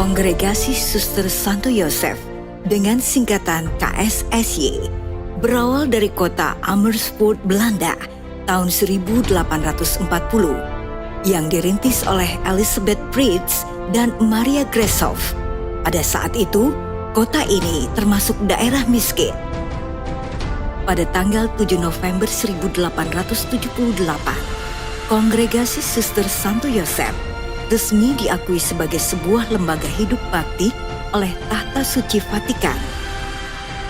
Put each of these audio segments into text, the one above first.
Kongregasi Suster Santo Yosef dengan singkatan KSSY berawal dari kota Amersfoort, Belanda tahun 1840 yang dirintis oleh Elisabeth Pritz dan Maria Gresshoff. Pada saat itu, kota ini termasuk daerah miskin. Pada tanggal 7 November 1878, Kongregasi Suster Santo Yosef resmi diakui sebagai sebuah lembaga hidup bakti oleh Tahta Suci Vatikan.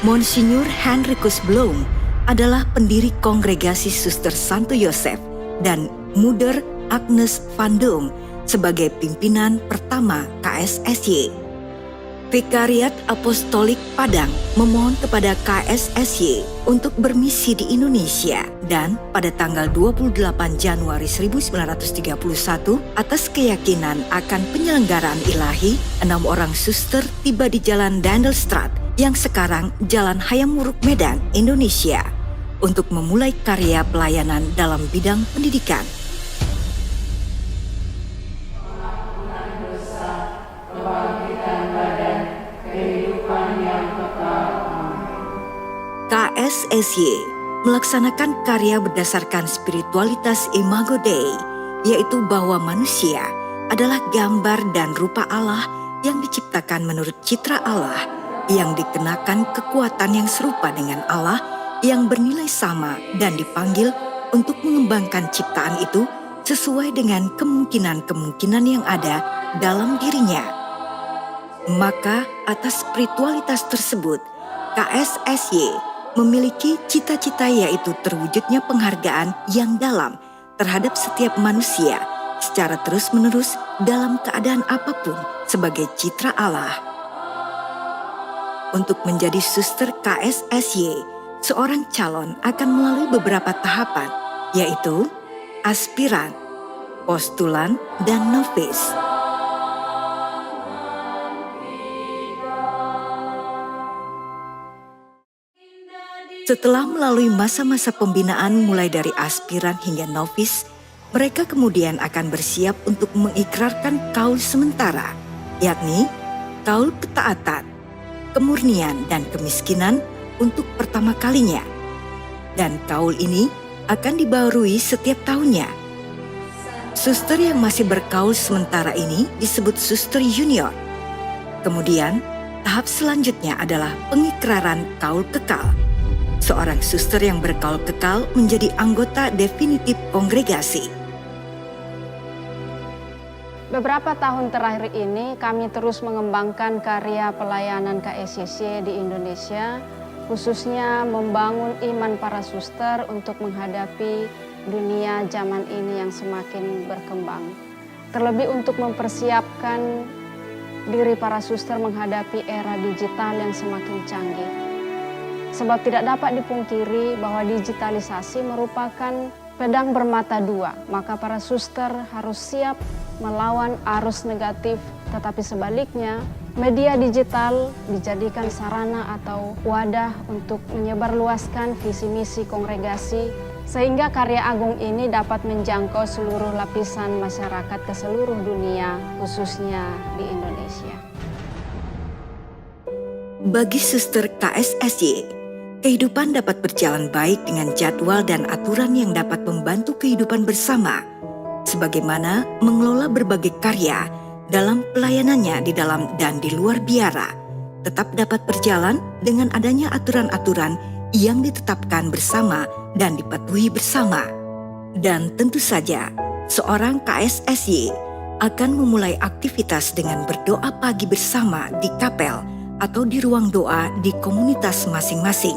Monsignor Henricus Blom adalah pendiri Kongregasi Suster Santo Yosef dan Moeder Agnes van Dom sebagai pimpinan pertama KSSY. Vikariat Apostolik Padang memohon kepada KSSY untuk bermisi di Indonesia dan pada tanggal 28 Januari 1931 atas keyakinan akan penyelenggaraan ilahi, 6 orang suster tiba di Jalan Dandelstraat yang sekarang Jalan Hayam Wuruk Medan, Indonesia untuk memulai karya pelayanan dalam bidang pendidikan. KSSY melaksanakan karya berdasarkan spiritualitas Imago Dei, yaitu bahwa manusia adalah gambar dan rupa Allah yang diciptakan menurut citra Allah, yang dikenakan kekuatan yang serupa dengan Allah, yang bernilai sama dan dipanggil untuk mengembangkan ciptaan itu sesuai dengan kemungkinan-kemungkinan yang ada dalam dirinya. Maka atas spiritualitas tersebut, KSSY memiliki cita-cita, yaitu terwujudnya penghargaan yang dalam terhadap setiap manusia secara terus-menerus dalam keadaan apapun sebagai citra Allah. Untuk menjadi suster KSSY, seorang calon akan melalui beberapa tahapan, yaitu aspiran, postulan, dan novis. Setelah melalui masa-masa pembinaan mulai dari aspiran hingga novis, mereka kemudian akan bersiap untuk mengikrarkan kaul sementara, yakni kaul ketaatan, kemurnian, dan kemiskinan untuk pertama kalinya. Dan kaul ini akan dibaharui setiap tahunnya. Suster yang masih berkaul sementara ini disebut suster junior. Kemudian, tahap selanjutnya adalah pengikraran kaul kekal. Seorang suster yang berkaul kekal menjadi anggota definitif kongregasi. Beberapa tahun terakhir ini kami terus mengembangkan karya pelayanan KSSY di Indonesia, khususnya membangun iman para suster untuk menghadapi dunia zaman ini yang semakin berkembang. Terlebih untuk mempersiapkan diri para suster menghadapi era digital yang semakin canggih. Sebab tidak dapat dipungkiri bahwa digitalisasi merupakan pedang bermata dua, maka para suster harus siap melawan arus negatif, tetapi sebaliknya media digital dijadikan sarana atau wadah untuk menyebarluaskan visi misi kongregasi, sehingga karya agung ini dapat menjangkau seluruh lapisan masyarakat ke seluruh dunia, khususnya di Indonesia. Bagi suster KSSY, kehidupan dapat berjalan baik dengan jadwal dan aturan yang dapat membantu kehidupan bersama, sebagaimana mengelola berbagai karya dalam pelayanannya di dalam dan di luar biara, tetap dapat berjalan dengan adanya aturan-aturan yang ditetapkan bersama dan dipatuhi bersama. Dan tentu saja, seorang KSSY akan memulai aktivitas dengan berdoa pagi bersama di kapel atau di ruang doa di komunitas masing-masing.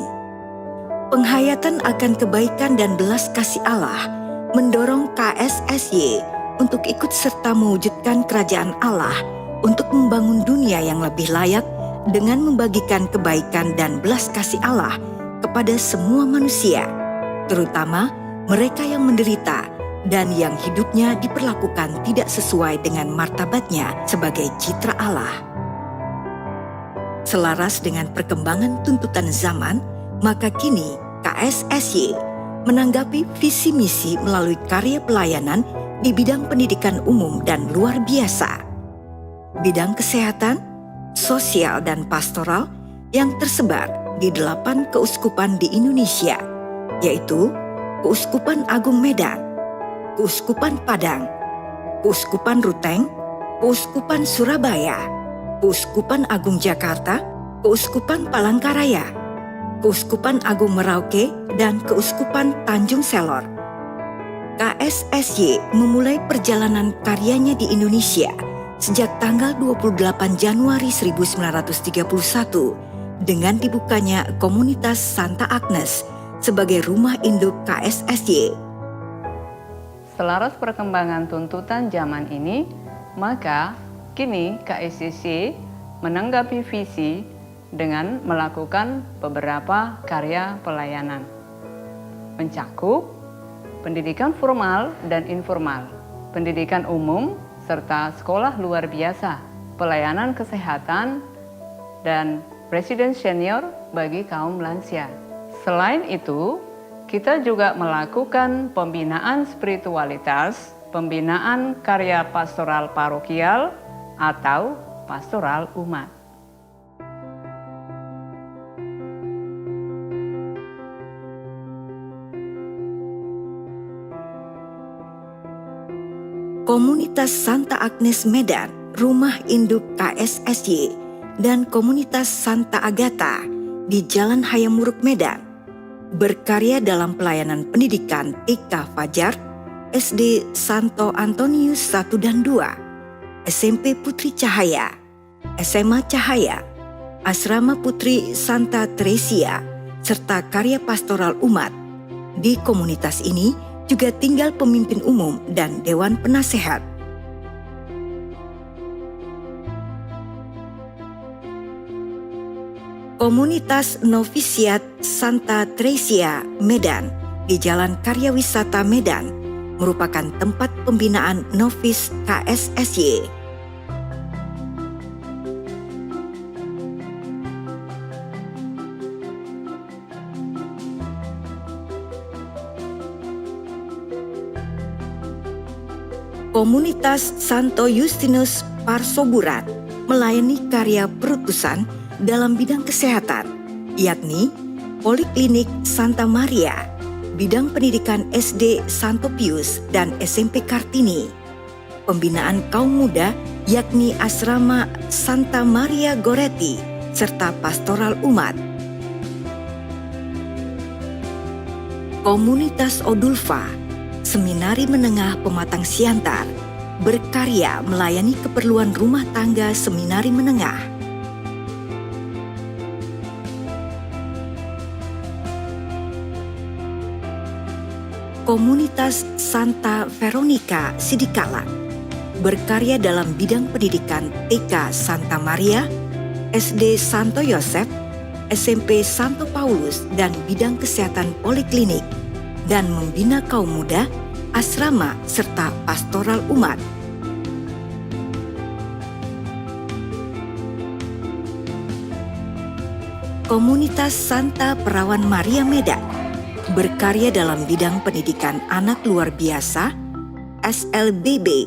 Penghayatan akan kebaikan dan belas kasih Allah mendorong KSSY untuk ikut serta mewujudkan kerajaan Allah untuk membangun dunia yang lebih layak dengan membagikan kebaikan dan belas kasih Allah kepada semua manusia, terutama mereka yang menderita dan yang hidupnya diperlakukan tidak sesuai dengan martabatnya sebagai citra Allah. Selaras dengan perkembangan tuntutan zaman, maka kini KSSY menanggapi visi misi melalui karya pelayanan di bidang pendidikan umum dan luar biasa. bidang kesehatan, sosial dan pastoral yang tersebar di 8 keuskupan di Indonesia, yaitu Keuskupan Agung Medan, Keuskupan Padang, Keuskupan Ruteng, Keuskupan Surabaya, Keuskupan Agung Jakarta, Keuskupan Palangkaraya, Keuskupan Agung Merauke, dan Keuskupan Tanjung Selor. KSSY memulai perjalanan karyanya di Indonesia sejak tanggal 28 Januari 1931 dengan dibukanya komunitas Santa Agnes sebagai rumah induk KSSY. Selaras perkembangan tuntutan zaman ini, maka kini KSSY menanggapi visi dengan melakukan beberapa karya pelayanan. Mencakup pendidikan formal dan informal, pendidikan umum, serta sekolah luar biasa, pelayanan kesehatan, dan residen senior bagi kaum lansia. Selain itu, kita juga melakukan pembinaan spiritualitas, pembinaan karya pastoral parokial atau pastoral umat. Komunitas Santa Agnes Medan, rumah induk KSSY, dan Komunitas Santa Agatha di Jalan Hayamuruk Medan berkarya dalam pelayanan pendidikan TK Fajar, SD Santo Antonius 1 dan 2, SMP Putri Cahaya, SMA Cahaya, Asrama Putri Santa Teresia, serta karya pastoral umat. Di komunitas ini juga tinggal pemimpin umum dan dewan penasehat. Komunitas Novisiat Santa Teresia Medan di Jalan Karya Wisata Medan merupakan tempat pembinaan novis KSSY. Komunitas Santo Justinus Parsoburan melayani karya perutusan dalam bidang kesehatan, yakni Poliklinik Santa Maria, bidang pendidikan SD Santo Pius dan SMP Kartini, pembinaan kaum muda yakni Asrama Santa Maria Goretti, serta pastoral umat. Komunitas Odulfa, Seminari Menengah Pematang Siantar, berkarya melayani keperluan rumah tangga seminari menengah. Komunitas Santa Veronica Sidikalang berkarya dalam bidang pendidikan TK Santa Maria, SD Santo Yosef, SMP Santo Paulus, dan bidang kesehatan poliklinik, dan membina kaum muda, asrama, serta pastoral umat. Komunitas Santa Perawan Maria Medan berkarya dalam bidang pendidikan anak luar biasa SLBB,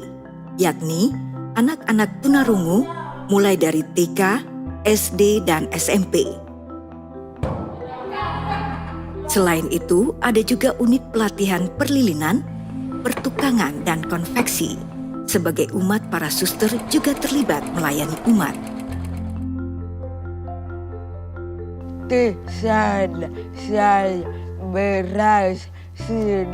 yakni anak-anak tunarungu mulai dari TK, SD, dan SMP. Selain itu, ada juga unit pelatihan perlilinan, pertukangan, dan konveksi. Sebagai umat, para suster juga terlibat melayani umat. Kesan saya berhasil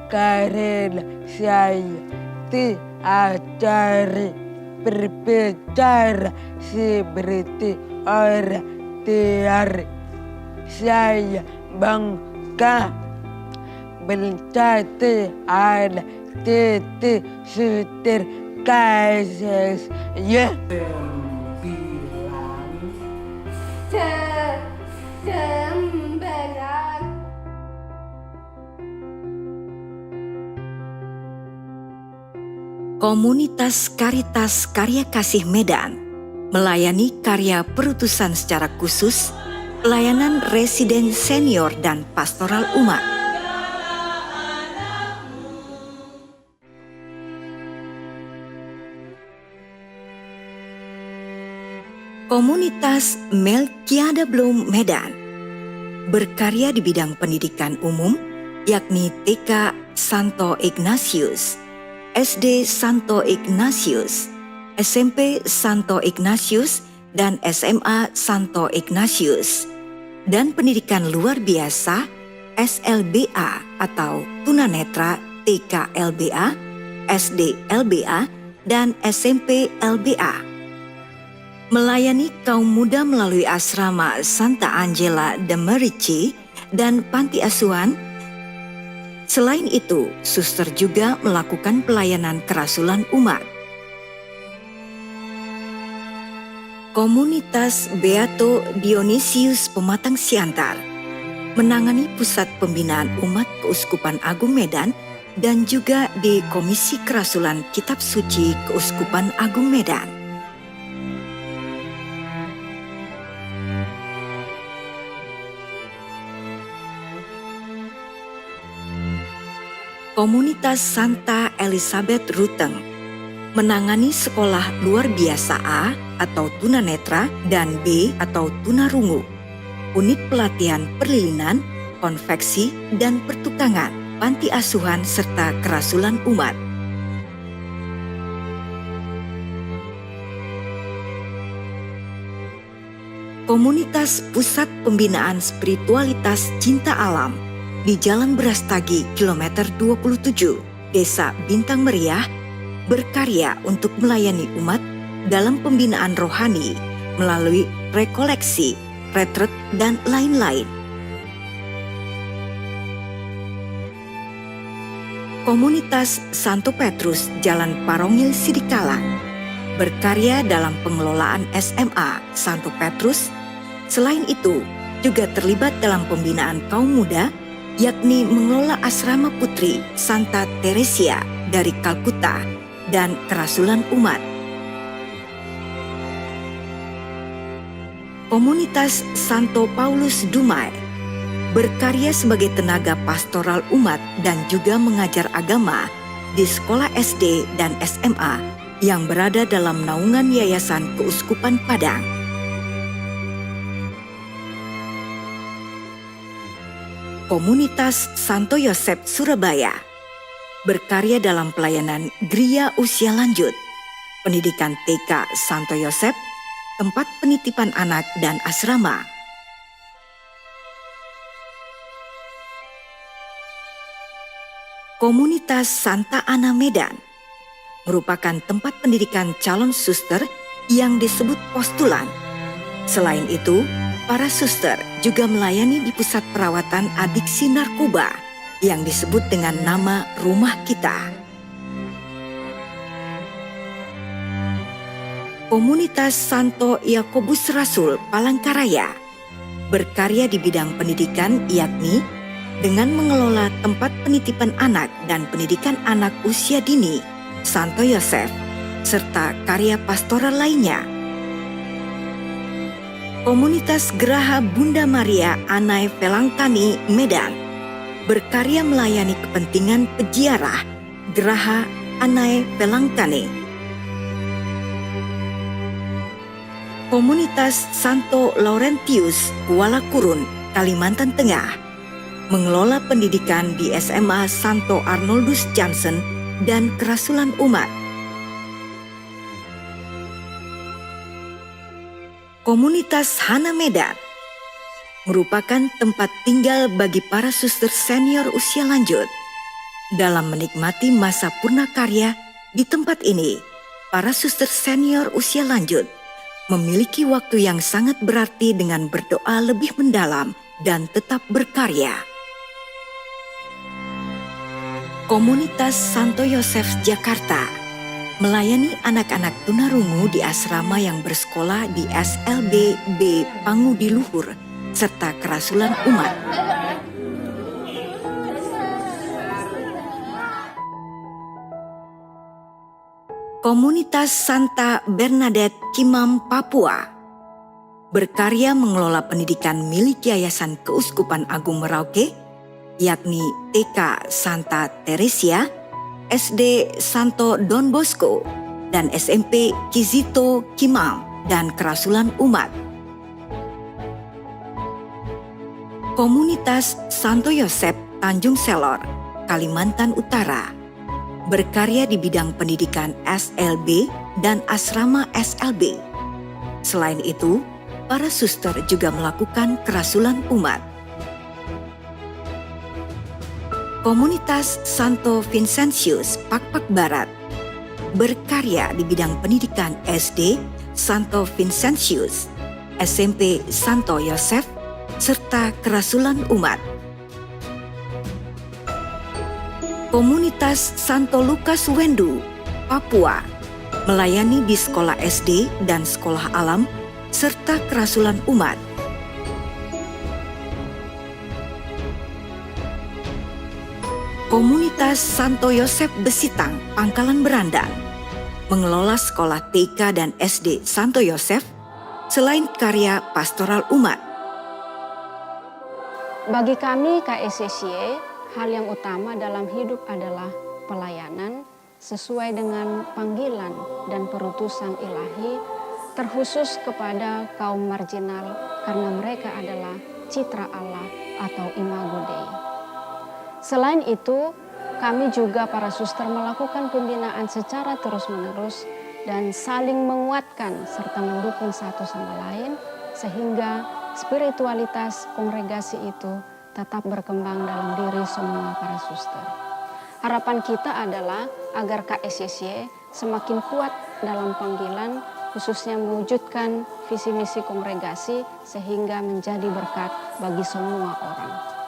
karena saya diajari berbicara seperti orang teori. Saya bangga menjadi anak titik suster KSSY. Komunitas Karitas Karya Kasih Medan melayani karya perutusan secara khusus, pelayanan residen senior, dan pastoral umat. Komunitas Melkiada Blom Medan berkarya di bidang pendidikan umum, yakni TK Santo Ignatius, SD Santo Ignatius, SMP Santo Ignatius, dan SMA Santo Ignatius, dan pendidikan luar biasa SLBA atau tunanetra TK LBA, SD LBA, dan SMP LBA. Melayani kaum muda melalui asrama Santa Angela de Merici dan panti asuhan. Selain itu, suster juga melakukan pelayanan kerasulan umat. Komunitas Beato Dionysius Pematang Siantar menangani pusat pembinaan umat Keuskupan Agung Medan dan juga di Komisi Kerasulan Kitab Suci Keuskupan Agung Medan. Komunitas Santa Elizabeth Ruteng menangani sekolah luar biasa A atau tunanetra dan B atau tunarungu, unit pelatihan perlilinan, konveksi, dan pertukangan, panti asuhan, serta kerasulan umat. Komunitas Pusat Pembinaan Spiritualitas Cinta Alam di Jalan Brastagi, kilometer 27, Desa Bintang Meriah, berkarya untuk melayani umat dalam pembinaan rohani melalui rekoleksi, retret, dan lain-lain. Komunitas Santo Petrus Jalan Parongil Sidikalang berkarya dalam pengelolaan SMA Santo Petrus. Selain itu, juga terlibat dalam pembinaan kaum muda, yakni mengelola asrama putri Santa Teresia dari Kalkuta dan kerasulan umat. Komunitas Santo Paulus Dumai berkarya sebagai tenaga pastoral umat dan juga mengajar agama di sekolah SD dan SMA yang berada dalam naungan Yayasan Keuskupan Padang. Komunitas Santo Yosef Surabaya berkarya dalam pelayanan Gria Usia Lanjut, pendidikan TK Santo Yosef, tempat penitipan anak dan asrama. Komunitas Santa Ana Medan merupakan tempat pendidikan calon suster yang disebut postulan. Selain itu, para suster juga melayani di pusat perawatan adiksi narkoba yang disebut dengan nama Rumah Kita. Komunitas Santo Yakobus Rasul Palangkaraya berkarya di bidang pendidikan, yakni dengan mengelola tempat penitipan anak dan pendidikan anak usia dini Santo Yosef, serta karya pastoral lainnya. Komunitas Geraha Bunda Maria Anai Velangkani Medan berkarya melayani kepentingan peziarah Geraha Anai Velangkani. Komunitas Santo Laurentius Kuala Kurun, Kalimantan Tengah mengelola pendidikan di SMA Santo Arnoldus Johnson dan kerasulan umat. Komunitas Hana Medan merupakan tempat tinggal bagi para suster senior usia lanjut. Dalam menikmati masa purna karya di tempat ini, para suster senior usia lanjut memiliki waktu yang sangat berarti dengan berdoa lebih mendalam dan tetap berkarya. Komunitas Santo Yosef Jakarta melayani anak-anak tunarungu di asrama yang bersekolah di SLB B Pangudi Luhur serta kerasulan umat. Komunitas Santa Bernadette Kimam Papua berkarya mengelola pendidikan milik Yayasan Keuskupan Agung Merauke, yakni TK Santa Teresia, SD Santo Don Bosco, dan SMP Kizito Kimam. dan kerasulan umat. Komunitas Santo Yosep Tanjung Selor, Kalimantan Utara, berkarya di bidang pendidikan SLB dan asrama SLB. Selain itu, para suster juga melakukan kerasulan umat. Komunitas Santo Vincentius Pakpak Barat berkarya di bidang pendidikan SD Santo Vincentius, SMP Santo Yosef, serta kerasulan umat. Komunitas Santo Lukas Wendu, Papua, melayani di sekolah SD dan sekolah alam, serta kerasulan umat. Komunitas Santo Yosep Besitang, Pangkalan Berandang, mengelola sekolah TK dan SD Santo Yosef, selain karya pastoral umat. Bagi kami KSCC, hal yang utama dalam hidup adalah pelayanan sesuai dengan panggilan dan perutusan ilahi, terkhusus kepada kaum marginal karena mereka adalah citra Allah atau imago Dei. Selain itu, kami juga para suster melakukan pembinaan secara terus-menerus dan saling menguatkan serta mendukung satu sama lain sehingga spiritualitas kongregasi itu tetap berkembang dalam diri semua para suster. Harapan kita adalah agar KSCC semakin kuat dalam panggilan, khususnya mewujudkan visi misi kongregasi sehingga menjadi berkat bagi semua orang.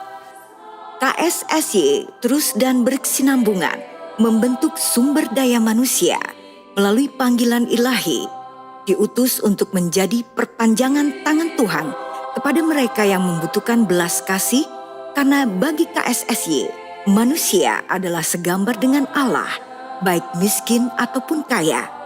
KSSY terus dan berkesinambungan membentuk sumber daya manusia melalui panggilan ilahi, diutus untuk menjadi perpanjangan tangan Tuhan kepada mereka yang membutuhkan belas kasih. Karena bagi KSSY, manusia adalah segambar dengan Allah, baik miskin ataupun kaya.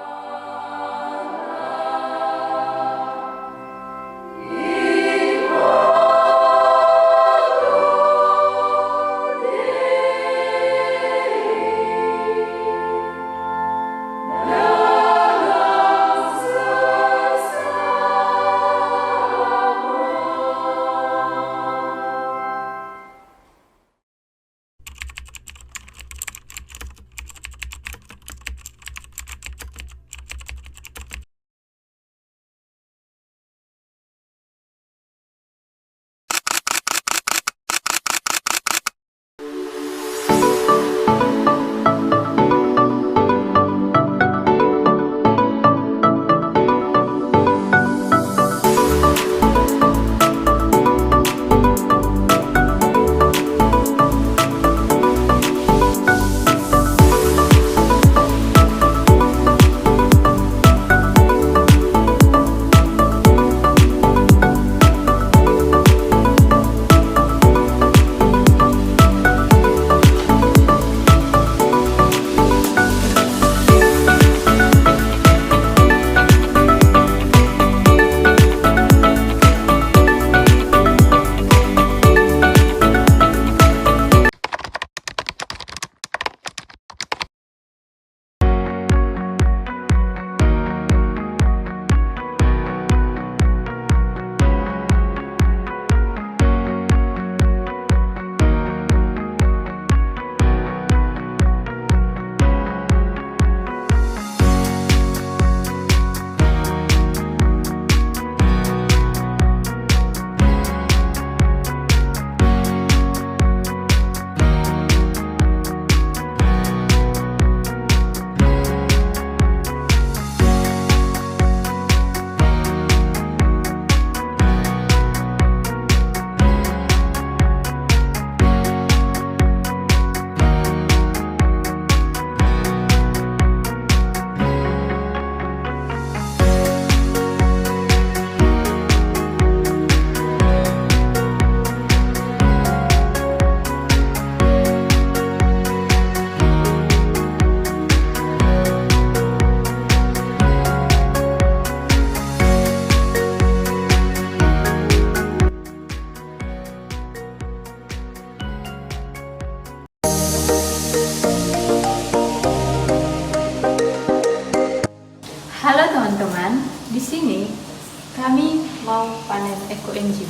kami mau panen ekoenzim.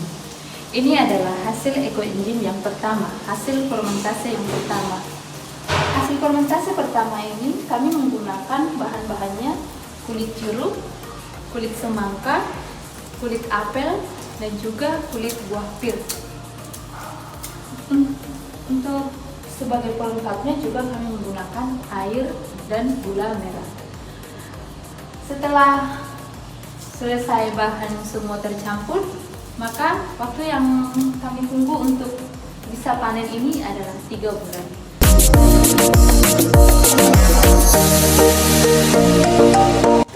Ini adalah hasil ekoenzim yang pertama, hasil fermentasi yang pertama. Hasil fermentasi pertama ini kami menggunakan bahan-bahannya kulit jeruk, kulit semangka, kulit apel, dan juga kulit buah pir. Untuk sebagai pelengkapnya juga kami menggunakan air dan gula merah. Setelah selesai bahan semua tercampur, maka waktu yang kami tunggu untuk bisa panen ini adalah 3 bulan.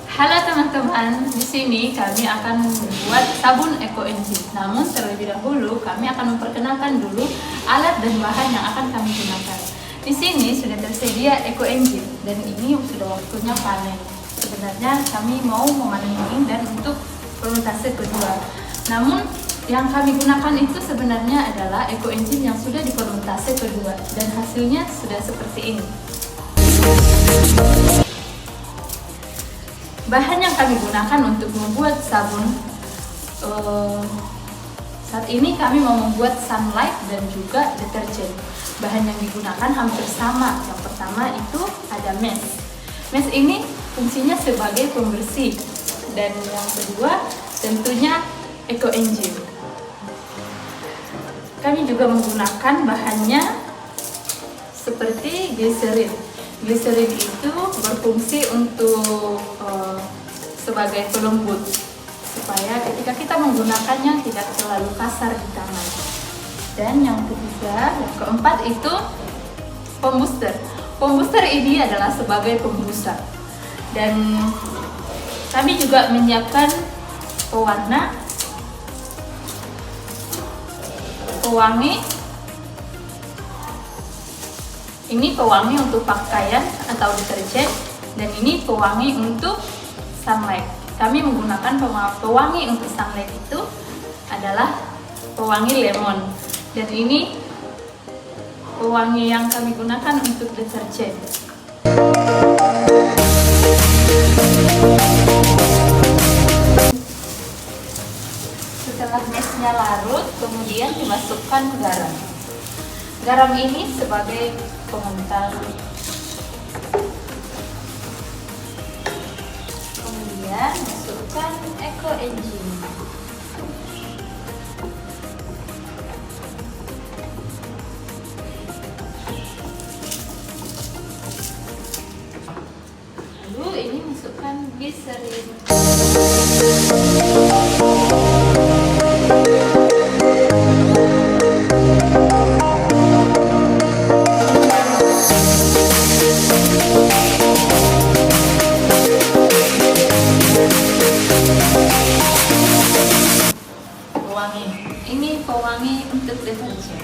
Halo teman-teman, di sini kami akan membuat sabun ekoenzim. Namun terlebih dahulu kami akan memperkenalkan dulu alat dan bahan yang akan kami gunakan. Di sini sudah tersedia ekoenzim dan ini sudah waktunya panen. Sebenarnya kami mau memanen ini dan untuk fermentasi kedua. Namun yang kami gunakan itu sebenarnya adalah ekoenzim yang sudah difermentasi kedua dan hasilnya sudah seperti ini. Bahan yang kami gunakan untuk membuat sabun, saat ini kami mau membuat sunlight dan juga deterjen. Bahan yang digunakan hampir sama. Yang pertama itu ada mesh. Mesh ini fungsinya sebagai pembersih, dan yang kedua tentunya ekoenzim. Kami juga menggunakan bahannya seperti gliserin. Gliserin itu berfungsi untuk sebagai pelembut, supaya ketika kita menggunakannya tidak terlalu kasar di tangan. Dan yang ketiga, yang keempat itu pembooster. Pembooster ini adalah sebagai pembusa. Dan kami juga menyiapkan pewarna, pewangi. Ini pewangi untuk pakaian atau deterjen, dan ini pewangi untuk sunlight. Kami menggunakan pewangi untuk sunlight itu adalah pewangi lemon, dan ini pewangi yang kami gunakan untuk deterjen. Setelah meshnya larut, kemudian dimasukkan garam. Garam ini sebagai pengental. Kemudian masukkan ekoenzim. Lalu ini masukkan gliserin. Pewangi. Ini pewangi untuk deterjen.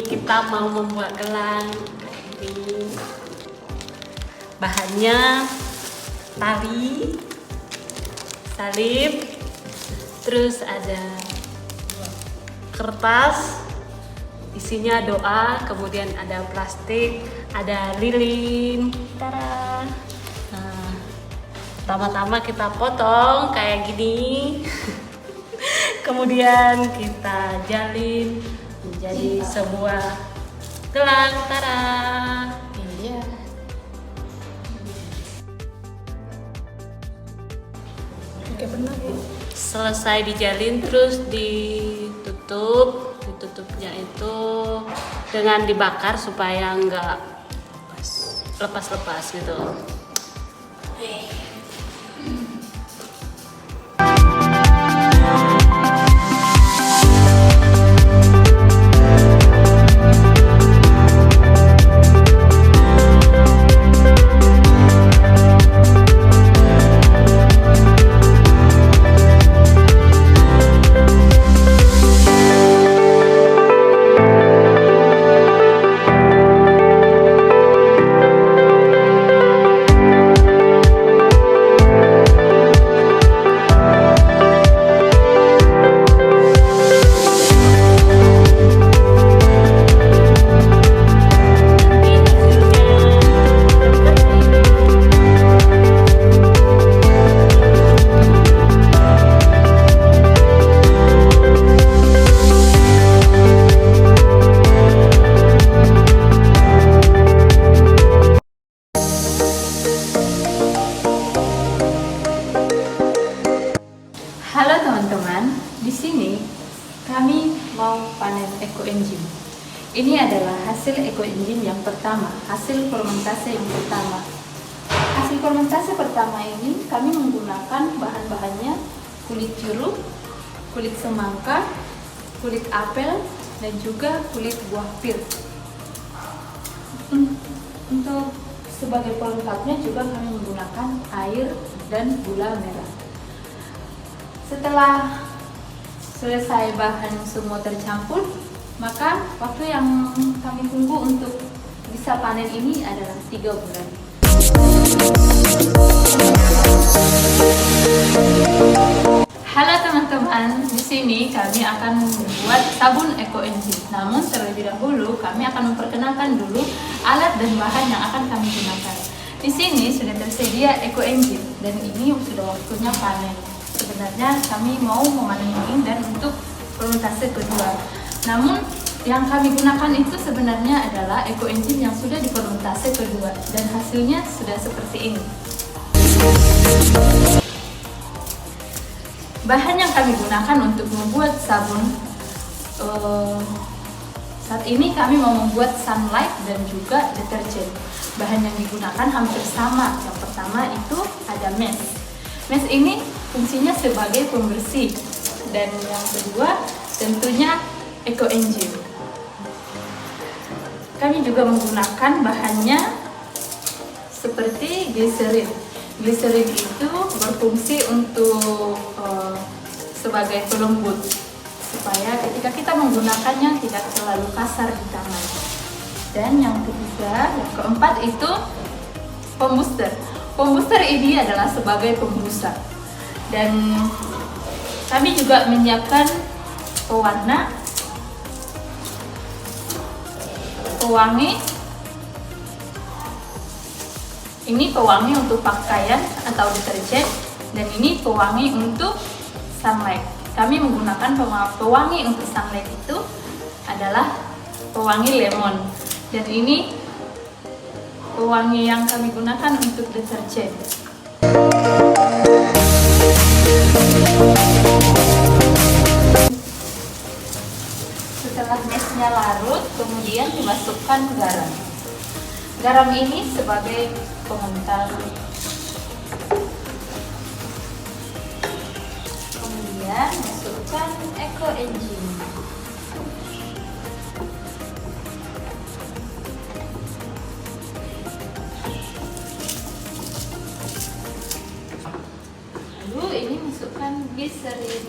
Kita mau membuat gelang. Ini bahannya tali, salib, terus ada kertas, isinya doa, kemudian ada plastik, ada lilin. Tara. Nah, pertama-tama kita potong kayak gini. Kemudian kita jalin menjadi sebuah gelang. Tara. Iya. Oke, benar. Selesai dijalin terus ditutupnya itu dengan dibakar supaya nggak lepas-lepas gitu. Halo teman-teman, di sini kami mau panen ekoenzim. Ini adalah hasil ekoenzim yang pertama, hasil fermentasi yang pertama. Hasil fermentasi pertama ini kami menggunakan bahan-bahannya kulit jeruk, kulit semangka, kulit apel, dan juga kulit buah pir. Untuk sebagai pelengkapnya juga kami menggunakan air dan gula merah. Setelah selesai bahan semua tercampur, maka waktu yang kami tunggu untuk bisa panen ini adalah 3 bulan. Halo teman-teman, di sini kami akan membuat sabun ekoenzim. Namun terlebih dahulu kami akan memperkenalkan dulu alat dan bahan yang akan kami gunakan. Di sini sudah tersedia ekoenzim dan ini sudah waktunya panen. Sebenarnya kami mau memanen ini dan untuk fermentasi kedua. Namun yang kami gunakan itu sebenarnya adalah ekoenzim yang sudah difermentasi kedua dan hasilnya sudah seperti ini. Bahan yang kami gunakan untuk membuat sabun, saat ini kami mau membuat sunlight dan juga deterjen. Bahan yang digunakan hampir sama. Yang pertama itu ada mesh. Mesh ini fungsinya sebagai pembersih, dan yang kedua tentunya ekoenzim. Kami juga menggunakan bahannya seperti gliserin. Gliserin itu berfungsi untuk sebagai pelembut supaya ketika kita menggunakannya tidak terlalu kasar di tangan. Dan yang ketiga, yang keempat itu pembooster. Pembooster ini adalah sebagai pembusa. Dan kami juga menyiapkan pewarna, pewangi. Ini pewangi untuk pakaian atau deterjen, dan ini pewangi untuk sunlight. Kami menggunakan pewangi untuk sunlight itu adalah pewangi lemon, dan ini pewangi yang kami gunakan untuk deterjen. Setelah meshnya larut, kemudian dimasukkan garam. Garam ini sebagai pengental. Kemudian masukkan ekoenzim. Lalu ini masukkan gliserin.